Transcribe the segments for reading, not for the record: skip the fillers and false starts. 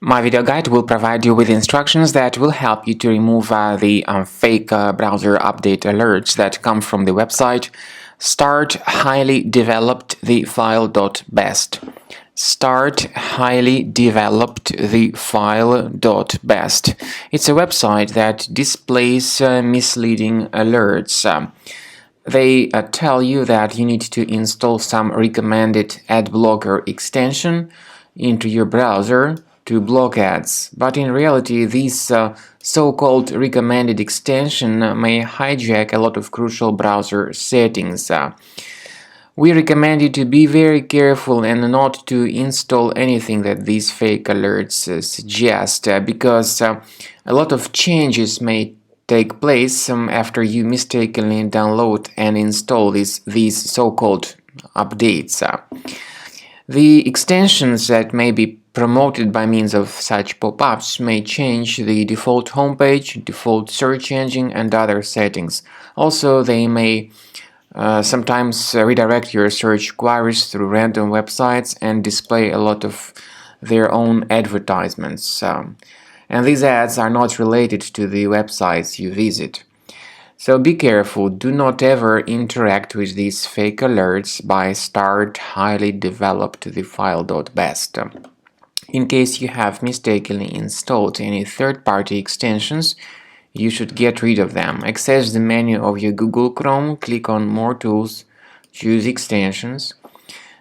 My video guide will provide you with instructions that will help you to remove the fake browser update alerts that come from the website Starthighlydevelopedthefile.best. Starthighlydevelopedthefile.best. It's a website that displays misleading alerts. They tell you that you need to install some recommended ad blocker extension into your browser to block ads, but in reality this so-called recommended extension may hijack a lot of crucial browser settings. We recommend you to be very careful and not to install anything that these fake alerts suggest, because a lot of changes may take place after you mistakenly download and install these so-called updates. The extensions that may be promoted by means of such pop-ups may change the default homepage, default search engine, and other settings. Also, they may sometimes redirect your search queries through random websites and display a lot of their own advertisements. And these ads are not related to the websites you visit. So be careful, do not ever interact with these fake alerts by Starthighlydevelopedthefile.best. In case you have mistakenly installed any third-party extensions, you should get rid of them. Access the menu of your Google Chrome, click on More Tools, choose Extensions.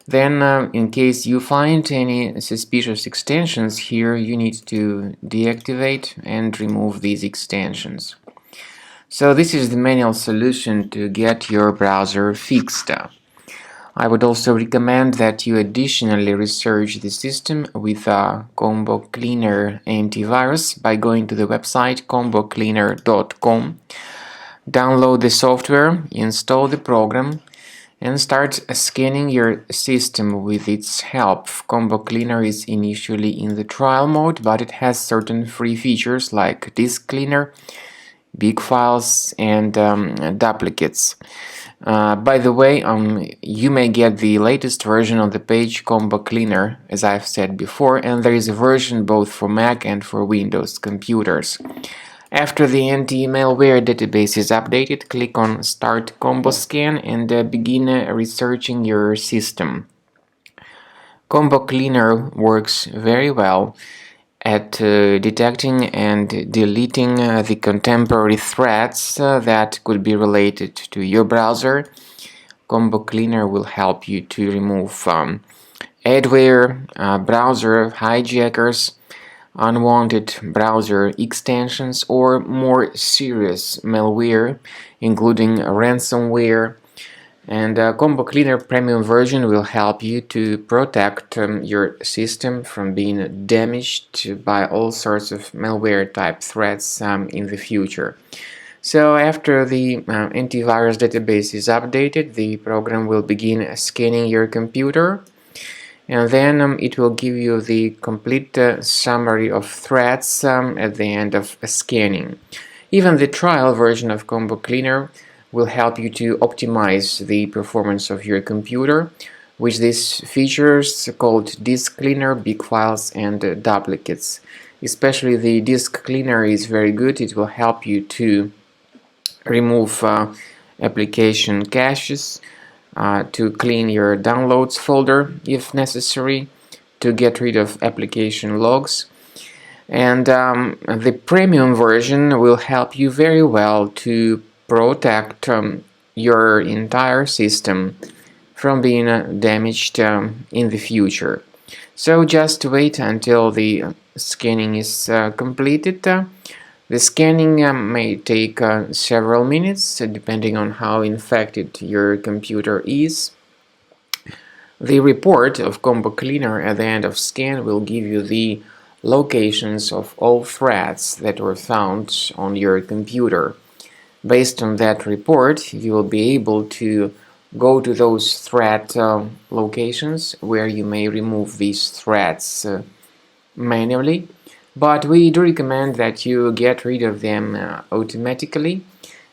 Then, in case you find any suspicious extensions here, you need to deactivate and remove these extensions. So this is the manual solution to get your browser fixed. I would also recommend that you additionally research the system with a Combo Cleaner antivirus by going to the website combocleaner.com. Download the software, install the program, and start scanning your system with its help. Combo Cleaner is initially in the trial mode, but it has certain free features like disk cleaner, big files, and duplicates. By the way, you may get the latest version of the page Combo Cleaner, as I've said before, and there is a version both for Mac and for Windows computers. After the anti-malware database is updated, click on Start Combo Scan and begin researching your system. Combo Cleaner works very well at detecting and deleting the contemporary threats that could be related to your browser. Combo Cleaner will help you to remove adware, browser hijackers, unwanted browser extensions, or more serious malware, including ransomware. And Combo Cleaner Premium version will help you to protect your system from being damaged by all sorts of malware type threats in the future. So after the antivirus database is updated, the program will begin scanning your computer, and then it will give you the complete summary of threats at the end of scanning. Even the trial version of Combo Cleaner will help you to optimize the performance of your computer with these features called disk cleaner, big files, and duplicates. Especially the disk cleaner is very good. It will help you to remove application caches, to clean your downloads folder if necessary, to get rid of application logs. And the premium version will help you very well to protect your entire system from being damaged in the future. So just wait until the scanning is completed. The scanning may take several minutes depending on how infected your computer is. The report of Combo Cleaner at the end of scan will give you the locations of all threats that were found on your computer. Based on that report, you will be able to go to those threat locations where you may remove these threats manually, but we do recommend that you get rid of them automatically,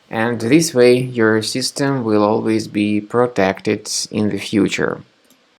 and this way your system will always be protected in the future.